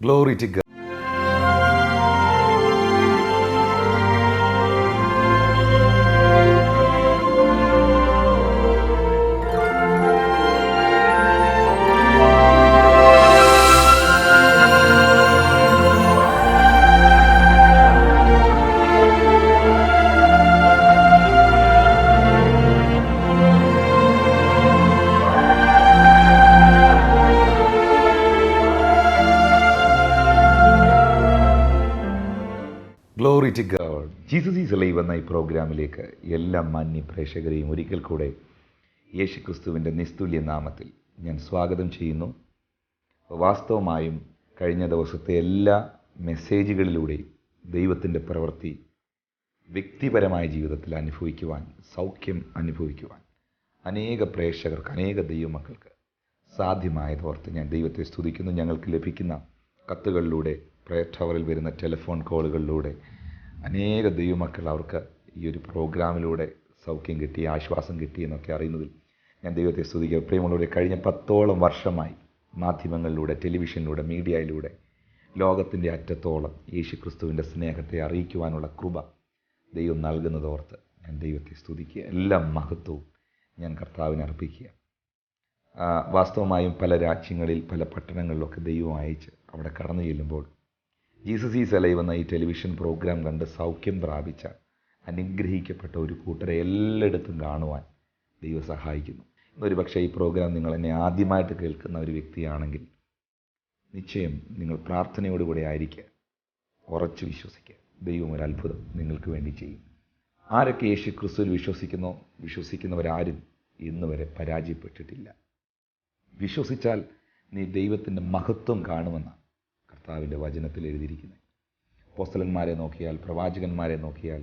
Glory to God. Glory to God. Jesus is alive എന്ന ഈ പ്രോഗ്രാമിലേക്ക് എല്ലാ മാന്യ പ്രേക്ഷകരെയും ഒരിക്കൽ കൂടെ യേശുക്രിസ്തുവിൻ്റെ നിസ്തുല്യ നാമത്തിൽ ഞാൻ സ്വാഗതം ചെയ്യുന്നു. വാസ്തവമായും കഴിഞ്ഞ ദിവസത്തെ എല്ലാ മെസ്സേജുകളിലൂടെയും ദൈവത്തിൻ്റെ പ്രവൃത്തി വ്യക്തിപരമായ ജീവിതത്തിൽ അനുഭവിക്കുവാൻ, സൗഖ്യം അനുഭവിക്കുവാൻ അനേക പ്രേക്ഷകർക്ക്, അനേക ദൈവമക്കൾക്ക് സാധ്യമായതോർത്ത് ഞാൻ ദൈവത്തെ സ്തുതിക്കുന്നു. ഞങ്ങൾക്ക് ലഭിക്കുന്ന കത്തുകളിലൂടെ, പ്രയർ ടവറിൽ വരുന്ന ടെലിഫോൺ കോളുകളിലൂടെ അനേക ദൈവമക്കൾ അവർക്ക് ഈ ഒരു പ്രോഗ്രാമിലൂടെ സൗഖ്യം കിട്ടി, ആശ്വാസം കിട്ടി എന്നൊക്കെ അറിയുന്നതിൽ ഞാൻ ദൈവത്തെ സ്തുതിക്കുക. പ്രിയമുള്ളവരെ, കഴിഞ്ഞ 10ഓളം വർഷമായി മാധ്യമങ്ങളിലൂടെ, ടെലിവിഷനിലൂടെ, മീഡിയയിലൂടെ ലോകത്തിൻ്റെ അറ്റത്തോളം യേശുക്രിസ്തുവിൻ്റെ സ്നേഹത്തെ അറിയിക്കുവാനുള്ള കൃപ ദൈവം നൽകുന്നതോർത്ത് ഞാൻ ദൈവത്തെ സ്തുതിക്കുക. എല്ലാ മഹത്വവും ഞാൻ കർത്താവിനെ അർപ്പിക്കുക. വാസ്തവമായും പല രാജ്യങ്ങളിൽ, പല പട്ടണങ്ങളിലൊക്കെ ദൈവം അയച്ച് അവിടെ കടന്നു ചെല്ലുമ്പോൾ ജീസസ് ഈസ് അലൈവ് എന്ന ഈ ടെലിവിഷൻ പ്രോഗ്രാം കണ്ട് സൗഖ്യം പ്രാപിച്ച, അനുഗ്രഹിക്കപ്പെട്ട ഒരു കൂട്ടരെ എല്ലായിടത്തും കാണുവാൻ ദൈവം സഹായിക്കുന്നു. എന്നൊരു പക്ഷേ ഈ പ്രോഗ്രാം നിങ്ങൾ എന്നെ ആദ്യമായിട്ട് കേൾക്കുന്ന ഒരു വ്യക്തിയാണെങ്കിൽ നിശ്ചയം നിങ്ങൾ പ്രാർത്ഥനയോടുകൂടെ ആയിരിക്കുക, ഉറച്ചു വിശ്വസിക്കുക. ദൈവം ഒരു അത്ഭുതം നിങ്ങൾക്ക് വേണ്ടി ചെയ്യും. ആരൊക്കെ യേശു ക്രിസ്തുവിൽ വിശ്വസിക്കുന്നവരാരും ഇന്ന് വരെ പരാജയപ്പെട്ടിട്ടില്ല. വിശ്വസിച്ചാൽ നീ ദൈവത്തിൻ്റെ മഹത്വം കാണുമെന്നാണ് കർത്താവിൻ്റെ വചനത്തിൽ എഴുതിയിരിക്കുന്നത്. അപ്പോസ്തലന്മാരെ നോക്കിയാൽ, പ്രവാചകന്മാരെ നോക്കിയാൽ,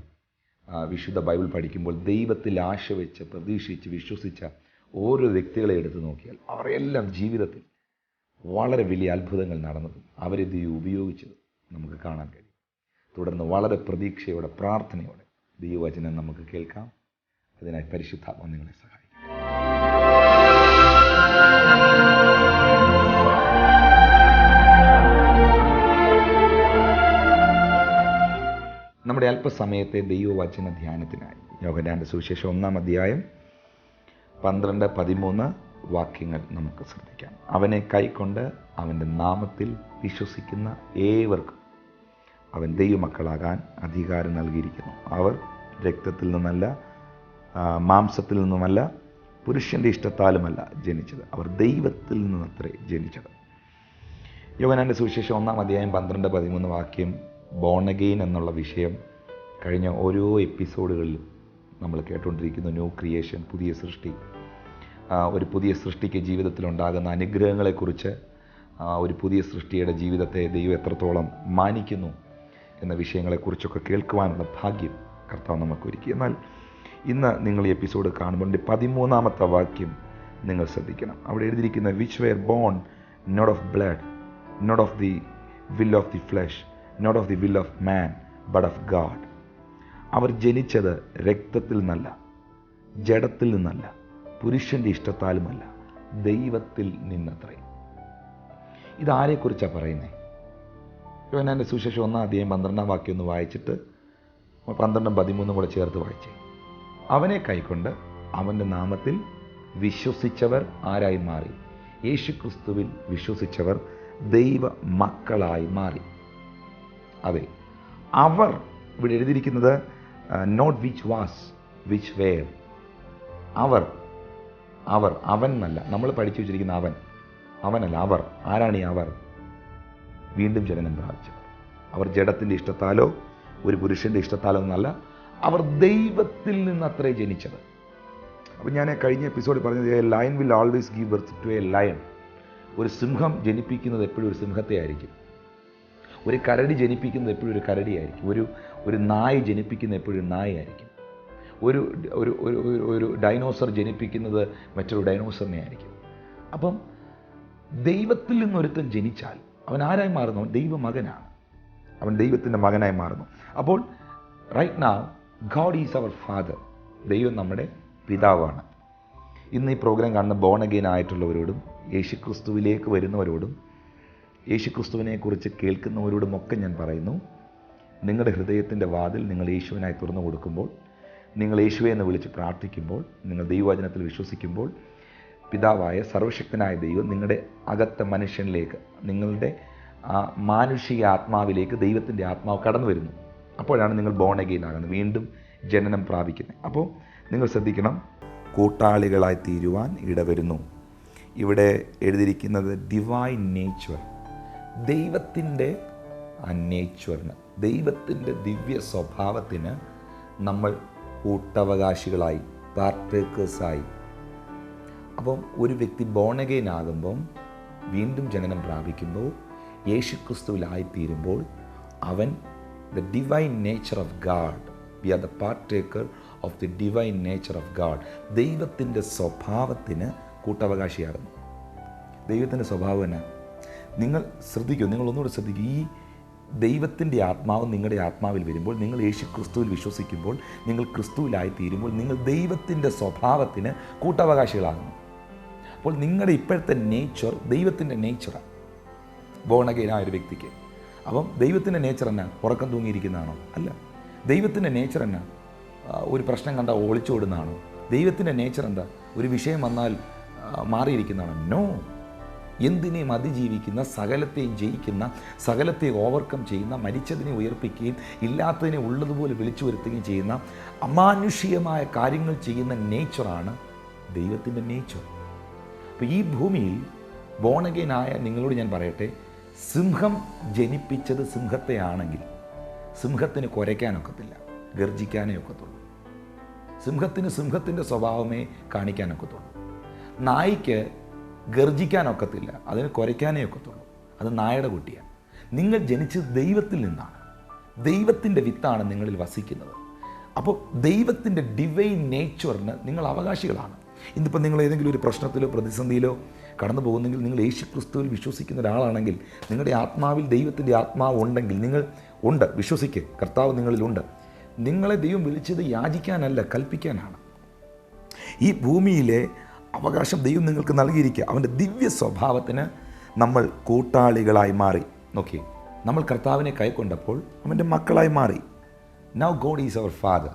വിശുദ്ധ ബൈബിൾ പഠിക്കുമ്പോൾ ദൈവത്തിൽ ആശ വെച്ച്, പ്രതീക്ഷിച്ച്, വിശ്വസിച്ച ഓരോ വ്യക്തികളെ എടുത്ത് നോക്കിയാൽ അവരെല്ലാം ജീവിതത്തിൽ വളരെ വലിയ അത്ഭുതങ്ങൾ നടന്നതും അവരിത് ഉപയോഗിച്ചതും നമുക്ക് കാണാൻ കഴിയും. തുടർന്ന് വളരെ പ്രതീക്ഷയോടെ, പ്രാർത്ഥനയോടെ ദൈവവചനം നമുക്ക് കേൾക്കാം. അതിനായി പരിശുദ്ധാത്മ നിങ്ങളെ സഹായിക്കും. നമ്മുടെ അല്പസമയത്തെ ദൈവവചന ധ്യാനത്തിനായി യോഹന്നാന്റെ സുവിശേഷം 1-ാം അധ്യായം 12-13 വാക്യങ്ങൾ നമുക്ക് ശ്രദ്ധിക്കാം. അവനെ കൈക്കൊണ്ട് അവൻ്റെ നാമത്തിൽ വിശ്വസിക്കുന്ന ഏവർക്കും അവൻ ദൈവമക്കളാകാൻ അധികാരം നൽകിയിരിക്കുന്നു. അവർ രക്തത്തിൽ നിന്നല്ല, മാംസത്തിൽ നിന്നുമല്ല, പുരുഷൻ്റെ ഇഷ്ടത്താലുമല്ല ജനിച്ചത്, അവർ ദൈവത്തിൽ നിന്നത്രേ ജനിച്ചത്. യോഹന്നാന്റെ സുവിശേഷം 1-ാം അധ്യായം 12-13 വാക്യം ബോൺ അഗെയിൻ എന്നുള്ള വിഷയം കഴിഞ്ഞ ഓരോ എപ്പിസോഡുകളിലും നമ്മൾ കേട്ടുകൊണ്ടിരിക്കുന്നു. ന്യൂ ക്രിയേഷൻ, പുതിയ സൃഷ്ടി, ഒരു പുതിയ സൃഷ്ടിക്ക് ജീവിതത്തിലുണ്ടാകുന്ന അനുഗ്രഹങ്ങളെക്കുറിച്ച്, ഒരു പുതിയ സൃഷ്ടിയുടെ ജീവിതത്തെ ദൈവം എത്രത്തോളം മാനിക്കുന്നു എന്ന വിഷയങ്ങളെക്കുറിച്ചൊക്കെ കേൾക്കുവാനുള്ള ഭാഗ്യം കർത്താവ് നമുക്ക് ഒരുക്കി. എന്നാൽ ഇന്ന് നിങ്ങൾ ഈ എപ്പിസോഡ് കാണുമ്പോൾ 13-ാമത്തെ വാക്യം നിങ്ങൾ ശ്രദ്ധിക്കണം. അവിടെ എഴുതിയിരിക്കുന്ന which were born not of blood, not of the will of the flesh, not of the will of man but of God. അവർ ജനിച്ചത് രക്തത്തിൽ നിന്നല്ല, ജഡത്തിൽ നിന്നല്ല, പുരുഷൻ്റെ ഇഷ്ടത്താലുമല്ല, ദൈവത്തിൽ നിന്നത്രേ. ഇതാരെക്കുറിച്ചാണ് പറയുന്നത്? യോഹന്നാന്റെ സുവിശേഷം 1-ാം അധ്യായം 12-ാം വാക്യം ഒന്ന് വായിച്ചിട്ട് 12-13 കൂടെ ചേർത്ത് വായിച്ചേ. അവനെ കൈക്കൊണ്ട് അവൻ്റെ നാമത്തിൽ വിശ്വസിച്ചവർ ആരായി മാറി? യേശുക്രിസ്തുവിൽ വിശ്വസിച്ചവർ ദൈവ മക്കളായി മാറി. അതെ, അവർ ഇവിടെ എഴുതിയിരിക്കുന്നത് not which was, which were. അവർ അവൻ എന്നല്ല, നമ്മൾ പഠിച്ചു വെച്ചിരിക്കുന്ന അവനല്ല, അവർ. ആരാണ് ഈ അവർ? വീണ്ടും ജനനം പ്രാപിച്ചവർ. അവർ ജഡത്തിൻ്റെ ഇഷ്ടത്താലോ ഒരു പുരുഷൻ്റെ ഇഷ്ടത്താലോ എന്നല്ല, അവർ ദൈവത്തിൽ നിന്നത്രേ ജനിച്ചത്. അപ്പം ഞാൻ കഴിഞ്ഞ എപ്പിസോഡിൽ പറഞ്ഞത്, a lion will always give birth to a lion. ഒരു സിംഹം ജനിപ്പിക്കുന്നത് എപ്പോഴും ഒരു സിംഹത്തെ ആയിരിക്കും. ഒരു കരടി ജനിപ്പിക്കുന്നത് എപ്പോഴും ഒരു കരടിയായിരിക്കും. ഒരു നായ ജനിപ്പിക്കുന്നത് എപ്പോഴും നായയായിരിക്കും. ഒരു ഡൈനോസർ ജനിപ്പിക്കുന്നത് മറ്റൊരു ഡൈനോസറിനെ ആയിരിക്കും. അപ്പം ദൈവത്തിൽ നിന്നൊരുത്തൻ ജനിച്ചാൽ അവൻ ആരായി മാറുന്നു? അവൻ ദൈവമകനാണ്. അവൻ ദൈവത്തിൻ്റെ മകനായി മാറുന്നു. അപ്പോൾ right now God is our father. ദൈവം നമ്മുടെ പിതാവാണ്. ഇന്ന് ഈ പ്രോഗ്രാം കാണുന്ന ബോൺ അഗെയിൻ ആയിട്ടുള്ളവരോടും യേശുക്രിസ്തുവിലേക്ക് വരുന്നവരോടും യേശുക്രിസ്തുവിനെക്കുറിച്ച് കേൾക്കുന്നവരോടുമൊക്കെ ഞാൻ പറയുന്നു, നിങ്ങളുടെ ഹൃദയത്തിൻ്റെ വാതിൽ നിങ്ങൾ യേശുവിനായി തുറന്നു കൊടുക്കുമ്പോൾ, നിങ്ങൾ യേശുവെ എന്ന് വിളിച്ച് പ്രാർത്ഥിക്കുമ്പോൾ, നിങ്ങൾ ദൈവവചനത്തിൽ വിശ്വസിക്കുമ്പോൾ, പിതാവായ സർവശക്തനായ ദൈവം നിങ്ങളുടെ അകത്തെ മനുഷ്യനിലേക്ക്, നിങ്ങളുടെ മാനുഷിക ആത്മാവിലേക്ക് ദൈവത്തിൻ്റെ ആത്മാവ് കടന്നു വരുന്നു. അപ്പോഴാണ് നിങ്ങൾ ബോൺ അഗെയിൻ ആകുന്നത്, വീണ്ടും ജനനം പ്രാപിക്കുന്നത്. അപ്പോൾ നിങ്ങൾ ശ്രദ്ധിക്കണം, കൂട്ടാളികളായി തീരുവാൻ ഇടവരുന്നു. ഇവിടെ എഴുതിയിരിക്കുന്നത് ഡിവൈൻ നേച്ചർ, ദൈവത്തിൻ്റെ നേച്ചറിന്, ദൈവത്തിൻ്റെ ദിവ്യ സ്വഭാവത്തിന് നമ്മൾ കൂട്ടവകാശികളായി, പാർട്ടേക്കേഴ്സായി. അപ്പം ഒരു വ്യക്തി ബോൺ അഗെയിൻ ആകുമ്പം, വീണ്ടും ജനനം പ്രാപിക്കുമ്പോൾ, യേശുക്രിസ്തുവിലായിത്തീരുമ്പോൾ, അവൻ the divine nature of God, we are the partaker of the divine nature of God. ദൈവത്തിൻ്റെ സ്വഭാവത്തിന് കൂട്ടവകാശിയാകുന്നു. ദൈവത്തിൻ്റെ സ്വഭാവം എന്നാ? നിങ്ങൾ ശ്രദ്ധിക്കൂ, നിങ്ങളൊന്നുകൂടെ ശ്രദ്ധിക്കൂ. ഈ ദൈവത്തിൻ്റെ ആത്മാവ് നിങ്ങളുടെ ആത്മാവിൽ വരുമ്പോൾ, നിങ്ങൾ യേശു ക്രിസ്തുവിൽ വിശ്വസിക്കുമ്പോൾ, നിങ്ങൾ ക്രിസ്തുവിലായിത്തീരുമ്പോൾ, നിങ്ങൾ ദൈവത്തിൻ്റെ സ്വഭാവത്തിന് കൂട്ടവകാശികളാകുന്നു. അപ്പോൾ നിങ്ങളുടെ ഇപ്പോഴത്തെ നേച്ചർ ദൈവത്തിൻ്റെ നേച്ചറാണ്, ബോൺ അഗെയിൻ ആ ഒരു വ്യക്തിക്ക്. അപ്പം ദൈവത്തിൻ്റെ നേച്ചർ എന്നാ? ഉറക്കം തൂങ്ങിയിരിക്കുന്നതാണോ? അല്ല. ദൈവത്തിൻ്റെ നേച്ചർ എന്നാ? ഒരു പ്രശ്നം കണ്ടാൽ ഒളിച്ചോടുന്നതാണോ? ദൈവത്തിൻ്റെ നേച്ചർ എന്താ? ഒരു വിഷയം വന്നാൽ മാറിയിരിക്കുന്നതാണോ? നോ. എന്തിനേയും അതിജീവിക്കുന്ന, സകലത്തെയും ജയിക്കുന്ന, സകലത്തെ ഓവർകം ചെയ്യുന്ന, മരിച്ചതിനെ ഉയർപ്പിക്കുകയും ഇല്ലാത്തതിനെ ഉള്ളതുപോലെ വിളിച്ചു വരുത്തുകയും ചെയ്യുന്ന അമാനുഷികമായ കാര്യങ്ങൾ ചെയ്യുന്ന നേച്ചറാണ് ദൈവത്തിൻ്റെ നേച്ചർ. അപ്പോൾ ഈ ഭൂമിയിൽ ബോൺ അഗെയിൻ ആയ നിങ്ങളോട് ഞാൻ പറയട്ടെ, സിംഹം ജനിപ്പിച്ചത് സിംഹത്തെയാണെങ്കിൽ സിംഹത്തിന് കുരയ്ക്കാനൊക്കത്തില്ല, ഗർജിക്കാനേ ഒക്കത്തുള്ളൂ. സിംഹത്തിന് സിംഹത്തിൻ്റെ സ്വഭാവമേ കാണിക്കാനൊക്കത്തുള്ളൂ. നായ്ക്ക് ഗർജിക്കാനൊക്കത്തില്ല, അതിന് കുരയ്ക്കാനേ ഒക്കത്തുള്ളൂ. അത് നായയുടെ കുട്ടിയാണ്. നിങ്ങൾ ജനിച്ചത് ദൈവത്തിൽ നിന്നാണ്, ദൈവത്തിൻ്റെ വിത്താണ് നിങ്ങളിൽ വസിക്കുന്നത്. അപ്പോൾ ദൈവത്തിൻ്റെ ഡിവൈൻ നേച്ചറിന് നിങ്ങൾ അവകാശികളാണ്. ഇന്നിപ്പോൾ നിങ്ങൾ ഏതെങ്കിലും ഒരു പ്രശ്നത്തിലോ പ്രതിസന്ധിയിലോ കടന്നു പോകുന്നെങ്കിൽ, നിങ്ങൾ യേശു ക്രിസ്തുവിൽ വിശ്വസിക്കുന്ന ഒരാളാണെങ്കിൽ, നിങ്ങളുടെ ആത്മാവിൽ ദൈവത്തിൻ്റെ ആത്മാവ് ഉണ്ടെങ്കിൽ, നിങ്ങൾ ഉണ്ട്, വിശ്വസിക്കുക, കർത്താവ് നിങ്ങളിലുണ്ട്. നിങ്ങളെ ദൈവം വിളിച്ചത് യാചിക്കാനല്ല, കൽപ്പിക്കാനാണ്. ഈ ഭൂമിയിലെ അവകാശം ദൈവം നിങ്ങൾക്ക് നൽകിയിരിക്കുക. അവൻ്റെ ദിവ്യ സ്വഭാവത്തിന് നമ്മൾ കൂട്ടാളികളായി മാറി. നോക്കി, നമ്മൾ കർത്താവിനെ കൈക്കൊണ്ടപ്പോൾ അവൻ്റെ മക്കളായി മാറി. Now God is our father.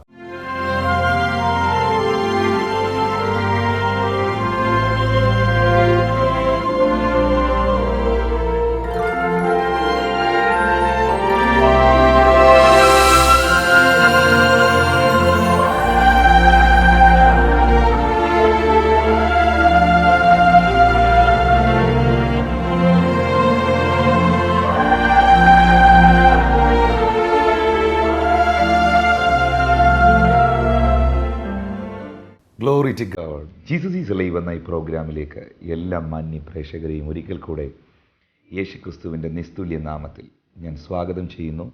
Glory to God. Jesus is alive എന്ന ഈ പ്രോഗ്രാമിലേക്ക് എല്ലാ മാന്യ പ്രേക്ഷകരെയും ഒരിക്കൽ കൂടെ യേശുക്രിസ്തുവിൻ്റെ നിസ്തുല്യ നാമത്തിൽ ഞാൻ സ്വാഗതം ചെയ്യുന്നു.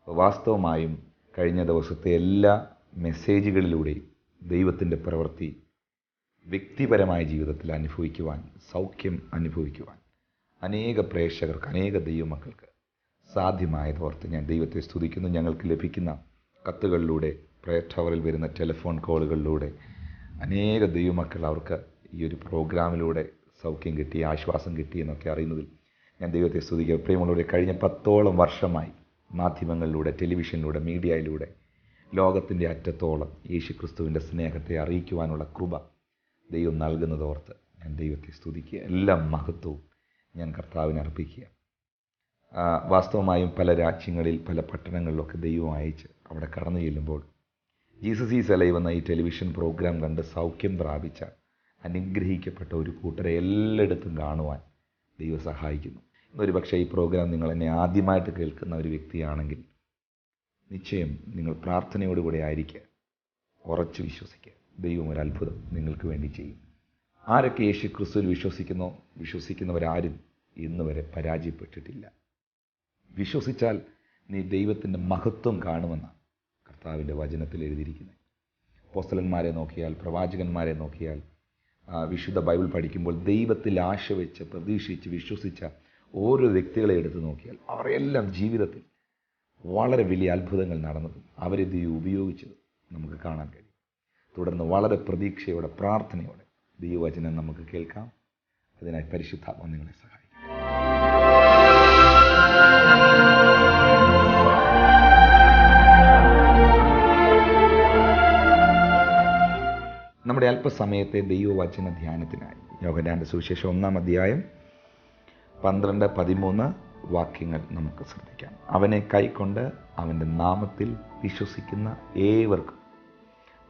വാസ്തവമായും കഴിഞ്ഞ ദിവസത്തെ എല്ലാ മെസ്സേജുകളിലൂടെയും ദൈവത്തിൻ്റെ പ്രവൃത്തി വ്യക്തിപരമായ ജീവിതത്തിൽ അനുഭവിക്കുവാൻ, സൗഖ്യം അനുഭവിക്കുവാൻ അനേക പ്രേക്ഷകർക്ക്, അനേക ദൈവമക്കൾക്ക് സാധ്യമായതോർത്ത് ഞാൻ ദൈവത്തെ സ്തുതിക്കുന്നു. ഞങ്ങൾക്ക് ലഭിക്കുന്ന കത്തുകളിലൂടെ, പ്രയർ ടവറിൽ വരുന്ന ടെലിഫോൺ കോളുകളിലൂടെ അനേക ദൈവമക്കൾ അവർക്ക് ഈ ഒരു പ്രോഗ്രാമിലൂടെ സൗഖ്യം കിട്ടി, ആശ്വാസം കിട്ടി എന്നൊക്കെ അറിയുന്നതിൽ ഞാൻ ദൈവത്തെ സ്തുതിക്കുക. പ്രിയമുള്ളവരെ, കഴിഞ്ഞ 10ഓളം വർഷമായി മാധ്യമങ്ങളിലൂടെ, ടെലിവിഷനിലൂടെ, മീഡിയയിലൂടെ ലോകത്തിൻ്റെ അറ്റത്തോളം യേശുക്രിസ്തുവിൻ്റെ സ്നേഹത്തെ അറിയിക്കുവാനുള്ള കൃപ ദൈവം നൽകുന്നതോർത്ത് ഞാൻ ദൈവത്തെ സ്തുതിക്കുക. എല്ലാ മഹത്വവും ഞാൻ കർത്താവിനെ അർപ്പിക്കുക. വാസ്തവമായും പല രാജ്യങ്ങളിൽ, പല പട്ടണങ്ങളിലൊക്കെ ദൈവം അയച്ച് അവിടെ കടന്നു ചെല്ലുമ്പോൾ ജീസസ് ഈസ് അലൈവ് എന്ന ഈ ടെലിവിഷൻ പ്രോഗ്രാം കണ്ട് സൗഖ്യം പ്രാപിച്ച, അനുഗ്രഹിക്കപ്പെട്ട ഒരു കൂട്ടരെ എല്ലായിടത്തും കാണുവാൻ ദൈവം സഹായിക്കുന്നു. ഇന്നൊരു പക്ഷേ ഈ പ്രോഗ്രാം നിങ്ങൾ എന്നെ ആദ്യമായിട്ട് കേൾക്കുന്ന ഒരു വ്യക്തിയാണെങ്കിൽ നിശ്ചയം നിങ്ങൾ പ്രാർത്ഥനയോടുകൂടെ ആയിരിക്കുക, ഉറച്ചു വിശ്വസിക്കുക. ദൈവം ഒരു അത്ഭുതം നിങ്ങൾക്ക് വേണ്ടി ചെയ്യും. ആരൊക്കെ യേശു ക്രിസ്തുവിൽ വിശ്വസിക്കുന്നോ, വിശ്വസിക്കുന്നവരാരും ഇന്ന് വരെ പരാജയപ്പെട്ടിട്ടില്ല. വിശ്വസിച്ചാൽ നീ ദൈവത്തിൻ്റെ മഹത്വം കാണുമെന്നാണ് കർത്താവിൻ്റെ വചനത്തിൽ എഴുതിയിരിക്കുന്നത്. അപ്പോസ്തലന്മാരെ നോക്കിയാൽ, പ്രവാചകന്മാരെ നോക്കിയാൽ, വിശുദ്ധ ബൈബിൾ പഠിക്കുമ്പോൾ ദൈവത്തിൽ ആശ വെച്ച്, പ്രതീക്ഷിച്ച്, വിശ്വസിച്ച ഓരോ വ്യക്തികളെ എടുത്ത് നോക്കിയാൽ അവരെല്ലാം ജീവിതത്തിൽ വളരെ വലിയ അത്ഭുതങ്ങൾ നടന്നതും അവരെ ദൈവം ഉപയോഗിച്ചതും നമുക്ക് കാണാൻ കഴിയും. തുടർന്ന് വളരെ പ്രതീക്ഷയോടെ, പ്രാർത്ഥനയോടെ ദൈവവചനം നമുക്ക് കേൾക്കാം. അതിനായി പരിശുദ്ധാത്മ നിങ്ങളെ സഹായിക്കും. നമ്മുടെ അല്പസമയത്തെ ദൈവവചന ധ്യാനത്തിനായി യോഹന്നാന്റെ സുവിശേഷം 1-ാം അധ്യായം 12-13 വാക്യങ്ങൾ നമുക്ക് ശ്രദ്ധിക്കാം. അവനെ കൈക്കൊണ്ട് അവൻ്റെ നാമത്തിൽ വിശ്വസിക്കുന്ന ഏവർക്കും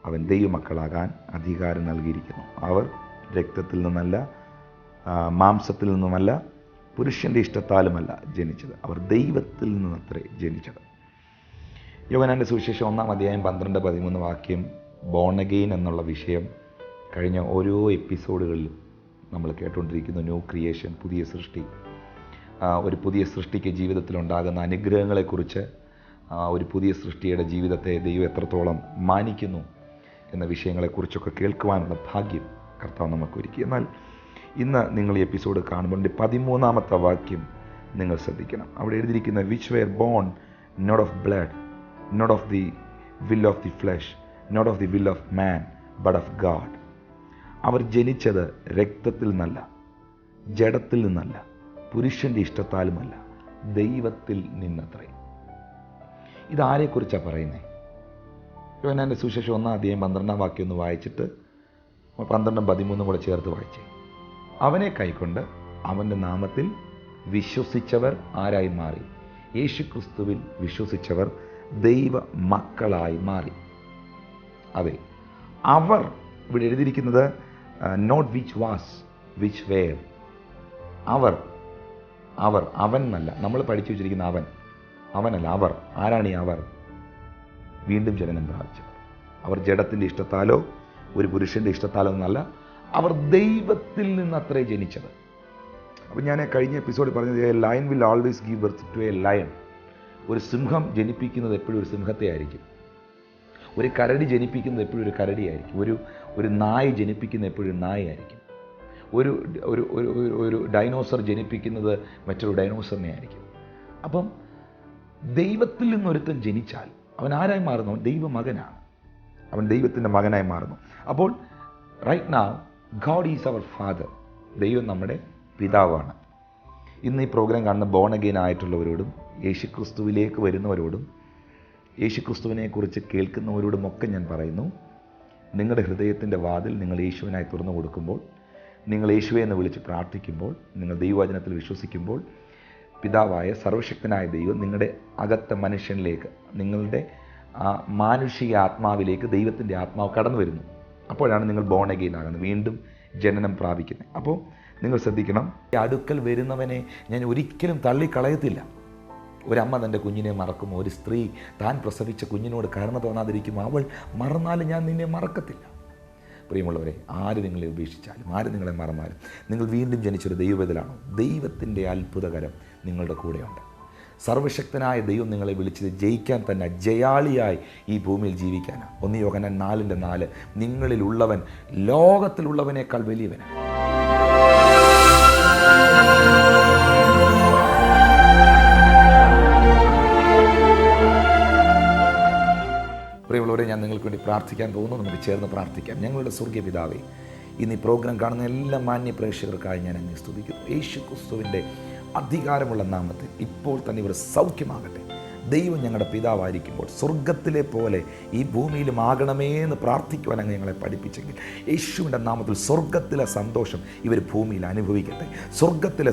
അവൻ ദൈവമക്കളാകാൻ അധികാരം നൽകിയിരിക്കുന്നു. അവർ രക്തത്തിൽ നിന്നല്ല, മാംസത്തിൽ നിന്നുമല്ല, പുരുഷൻ്റെ ഇഷ്ടത്താലുമല്ല ജനിച്ചത്, അവർ ദൈവത്തിൽ നിന്നത്രേ ജനിച്ചത്. യോഹന്നാന്റെ സുവിശേഷം 1-ാം അധ്യായം 12-13 വാക്യം ബോൺ അഗെയിൻ എന്നുള്ള വിഷയം കഴിഞ്ഞ ഓരോ എപ്പിസോഡുകളിലും നമ്മൾ കേട്ടുകൊണ്ടിരിക്കുന്നു. ന്യൂ ക്രിയേഷൻ, പുതിയ സൃഷ്ടി. ഒരു പുതിയ സൃഷ്ടിക്ക് ജീവിതത്തിലുണ്ടാകുന്ന അനുഗ്രഹങ്ങളെക്കുറിച്ച്, ഒരു പുതിയ സൃഷ്ടിയുടെ ജീവിതത്തെ ദൈവം എത്രത്തോളം മാനിക്കുന്നു എന്ന വിഷയങ്ങളെക്കുറിച്ചൊക്കെ കേൾക്കുവാനുള്ള ഭാഗ്യം കർത്താവ് നമുക്കൊരുക്കി. എന്നാൽ ഇന്ന് നിങ്ങൾ ഈ എപ്പിസോഡ് കാണുമ്പോൾ 13-ാമത്തെ വാക്യം നിങ്ങൾ ശ്രദ്ധിക്കണം. അവിടെ എഴുതിയിരിക്കുന്ന which were born not of blood, not of the will of the flesh, not of the will of man, but of God. അവർ ജനിച്ചത് രക്തത്തിൽ നിന്നല്ല, ജഡത്തിൽ നിന്നല്ല, പുരുഷൻ്റെ ഇഷ്ടത്താലുമല്ല, ദൈവത്തിൽ നിന്നത്രേ. ഇതാരെക്കുറിച്ചാണ് പറയുന്നത്? യോഹന്നാന്റെ സുവിശേഷം 1-ാം അധ്യായം 12-ാം വാക്യം ഒന്ന് വായിച്ചിട്ട് 12-13 കൂടെ ചേർത്ത് വായിച്ചേ. അവനെ കൈക്കൊണ്ട് അവൻ്റെ നാമത്തിൽ വിശ്വസിച്ചവർ ആരായി മാറി? യേശുക്രിസ്തുവിൽ വിശ്വസിച്ചവർ ദൈവ മക്കളായി മാറി. അതെ, അവർ ഇവിടെ എഴുതിയിരിക്കുന്നത് not which was, which were. അവർ അവൻ എന്നല്ല, നമ്മൾ പഠിച്ചു വെച്ചിരിക്കുന്ന അവനല്ല, അവർ. ആരാണ് ഈ അവർ? വീണ്ടും ജനനം പ്രാപിച്ചവർ. അവർ ജഡത്തിൻ്റെ ഇഷ്ടത്താലോ ഒരു പുരുഷൻ്റെ ഇഷ്ടത്താലോ എന്നല്ല, അവർ ദൈവത്തിൽ നിന്നത്രേ ജനിച്ചത്. അപ്പോൾ ഞാൻ കഴിഞ്ഞ എപ്പിസോഡിൽ പറഞ്ഞത് a lion will always give birth to a lion. ഒരു സിംഹം ജനിപ്പിക്കുന്നത് എപ്പോഴും ഒരു സിംഹത്തെ ആയിരിക്കും. ഒരു കരടി ജനിപ്പിക്കുന്നത് എപ്പോഴും ഒരു കരടിയായിരിക്കും. ഒരു നായ ജനിപ്പിക്കുന്നത് എപ്പോഴും ഒരു നായയായിരിക്കും. ഒരു ഡൈനോസർ ജനിപ്പിക്കുന്നത് മറ്റൊരു ഡൈനോസറിനെ ആയിരിക്കും. അപ്പം ദൈവത്തിൽ നിന്നൊരുത്തൻ ജനിച്ചാൽ അവൻ ആരായി മാറുന്നു? അവൻ ദൈവമകനാണ്. അവൻ ദൈവത്തിൻ്റെ മകനായി മാറുന്നു. അപ്പോൾ right now God is our father. ദൈവം നമ്മുടെ പിതാവാണ്. ഇന്ന് ഈ പ്രോഗ്രാം കാണുന്ന ബോൺ അഗെയിൻ ആയിട്ടുള്ളവരോടും യേശുക്രിസ്തുവിലേക്ക് വരുന്നവരോടും യേശുക്രിസ്തുവിനെക്കുറിച്ച് കേൾക്കുന്നവരോടുമൊക്കെ ഞാൻ പറയുന്നു, നിങ്ങളുടെ ഹൃദയത്തിൻ്റെ വാതിൽ നിങ്ങൾ യേശുവിനായി തുറന്നു കൊടുക്കുമ്പോൾ, നിങ്ങൾ യേശുവെ എന്ന് വിളിച്ച് പ്രാർത്ഥിക്കുമ്പോൾ, നിങ്ങൾ ദൈവവചനത്തിൽ വിശ്വസിക്കുമ്പോൾ, പിതാവായ സർവശക്തനായ ദൈവം നിങ്ങളുടെ അകത്തെ മനുഷ്യനിലേക്ക്, നിങ്ങളുടെ മാനുഷിക ആത്മാവിലേക്ക് ദൈവത്തിൻ്റെ ആത്മാവ് കടന്നു വരുന്നു. അപ്പോഴാണ് നിങ്ങൾ ബോൺ അഗെയിൻ ആകുന്നത്, വീണ്ടും ജനനം പ്രാപിക്കുന്നത്. അപ്പോൾ നിങ്ങൾ ശ്രദ്ധിക്കണം, ഈ അടുക്കൽ വരുന്നവനെ ഞാൻ ഒരിക്കലും തള്ളിക്കളയത്തില്ല. ഒരമ്മ തൻ്റെ കുഞ്ഞിനെ മറക്കുമോ? ഒരു സ്ത്രീ താൻ പ്രസവിച്ച കുഞ്ഞിനോട് കരുണ തോന്നാതിരിക്കുമോ? അവൾ മറന്നാലും ഞാൻ നിന്നെ മറക്കത്തില്ല. പ്രിയമുള്ളവരെ, ആര് നിങ്ങളെ ഉപേക്ഷിച്ചാലും, ആര് നിങ്ങളെ മറന്നാലും, നിങ്ങൾ വീണ്ടും ജനിച്ചൊരു ദൈവത്തിലാണോ? ദൈവത്തിൻ്റെ അത്ഭുതകരം നിങ്ങളുടെ കൂടെയുണ്ട്. സർവശക്തനായ ദൈവം നിങ്ങളെ വിളിച്ചത് ജയിക്കാൻ തന്നെ, ജയാളിയായി ഈ ഭൂമിയിൽ ജീവിക്കാനാണ്. 1 യോഹന്നാൻ 4:4 നിങ്ങളിലുള്ളവൻ ലോകത്തിലുള്ളവനേക്കാൾ വലിയവനാണ്. പ്രിയമുള്ളവരെ, ഞാൻ നിങ്ങൾക്ക് വേണ്ടി പ്രാർത്ഥിക്കാൻ പോകുന്നു. നമുക്ക് ചേർന്ന് പ്രാർത്ഥിക്കാം. ഞങ്ങളുടെ സ്വർഗീയ പിതാവേ, ഇന്ന് ഈ പ്രോഗ്രാം കാണുന്ന എല്ലാ മാന്യ പ്രേക്ഷകർക്കായി ഞാൻ അങ്ങ് സ്തുതിക്കുന്നു. യേശുക്രിസ്തുവിൻ്റെ അധികാരമുള്ള നാമത്തിൽ ഇപ്പോൾ തന്നെ ഇവർ സൗഖ്യമാകട്ടെ. ദൈവം ഞങ്ങളുടെ പിതാവായിരിക്കുമ്പോൾ സ്വർഗത്തിലെ പോലെ ഈ ഭൂമിയിലും ആകണമേ എന്ന് പ്രാർത്ഥിക്കുവാൻ അങ്ങ് ഞങ്ങളെ പഠിപ്പിച്ചെങ്കിൽ യേശുവിൻ്റെ നാമത്തിൽ സ്വർഗത്തിലെ സന്തോഷം ഇവർ ഭൂമിയിൽ അനുഭവിക്കട്ടെ. സ്വർഗത്തിലെ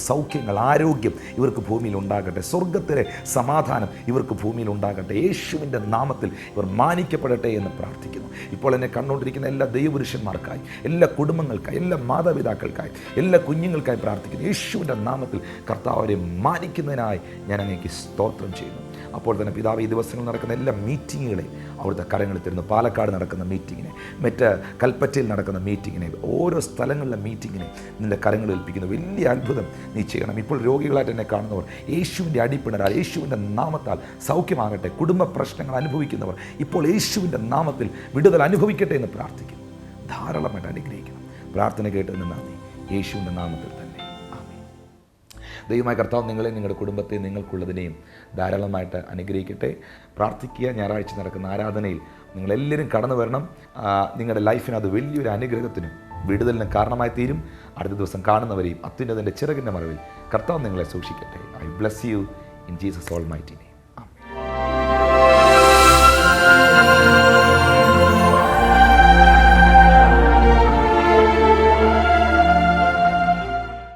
സൗഖ്യങ്ങൾ, ആരോഗ്യം ഇവർക്ക് ഭൂമിയിൽ ഉണ്ടാകട്ടെ. സ്വർഗത്തിലെ സമാധാനം ഇവർക്ക് ഭൂമിയിൽ ഉണ്ടാകട്ടെ. യേശുവിൻ്റെ നാമത്തിൽ ഇവർ മാനിക്കപ്പെടട്ടെ എന്ന് പ്രാർത്ഥിക്കുന്നു. ഇപ്പോൾ എന്നെ കണ്ടുകൊണ്ടിരിക്കുന്ന എല്ലാ ദൈവപുരുഷന്മാർക്കായി, എല്ലാ കുടുംബങ്ങൾക്കായി, എല്ലാ മാതാപിതാക്കൾക്കായി, എല്ലാ കുഞ്ഞുങ്ങൾക്കായി പ്രാർത്ഥിക്കുന്നു. യേശുവിൻ്റെ നാമത്തിൽ കർത്താവരെ മാനിക്കുന്നതിനായി ഞാൻ അങ്ങേക്ക് സ്തോത്രം ചെയ്യുന്നു. അപ്പോൾ തന്നെ പിതാവ്, ഈ ദിവസങ്ങളിൽ നടക്കുന്ന എല്ലാ മീറ്റിങ്ങുകളെയും അവിടുത്തെ കരങ്ങളിൽ തരുന്നു. പാലക്കാട് നടക്കുന്ന മീറ്റിങ്ങിനെ, മറ്റ് കൽപ്പറ്റയിൽ നടക്കുന്ന മീറ്റിങ്ങിനെ, ഓരോ സ്ഥലങ്ങളിലെ മീറ്റിങ്ങിനെ നിൻ്റെ കരങ്ങളിൽ ഏൽപ്പിക്കുന്നു. വലിയ അത്ഭുതം നീ ചെയ്യണം. ഇപ്പോൾ രോഗികളായിട്ട് എന്നെ കാണുന്നവർ യേശുവിൻ്റെ അടിപ്പിണരാൽ, യേശുവിൻ്റെ നാമത്താൽ സൗഖ്യമാകട്ടെ. കുടുംബ പ്രശ്നങ്ങൾ അനുഭവിക്കുന്നവർ ഇപ്പോൾ യേശുവിൻ്റെ നാമത്തിൽ വിടുതൽ അനുഭവിക്കട്ടെ എന്ന് പ്രാർത്ഥിക്കുന്നു. ധാരാളമായിട്ട് അനുഗ്രഹിക്കണം. പ്രാർത്ഥന കേട്ടതിന് നന്ദി. യേശുവിൻ്റെ നാമത്തിൽ തന്നെ. ദൈവമായ കർത്താവ് നിങ്ങളെ, നിങ്ങളുടെ കുടുംബത്തെ, നിങ്ങൾക്കുള്ളതിനെയും ധാരാളമായിട്ട് അനുഗ്രഹിക്കട്ടെ. പ്രാർത്ഥിക്കുക. ഞായറാഴ്ച നടക്കുന്ന ആരാധനയിൽ നിങ്ങളെല്ലാവരും കടന്നു വരണം. നിങ്ങളുടെ ലൈഫിന് അത് വലിയൊരു അനുഗ്രഹത്തിനും വിടുതലിനും കാരണമായി തീരും. അടുത്ത ദിവസം കാണുന്നവരെയും അത്യുന്നതൻ്റെ ചിറകിൻ്റെ മറവിൽ കർത്താവ് നിങ്ങളെ സൂക്ഷിക്കട്ടെ. I bless you in Jesus almighty name.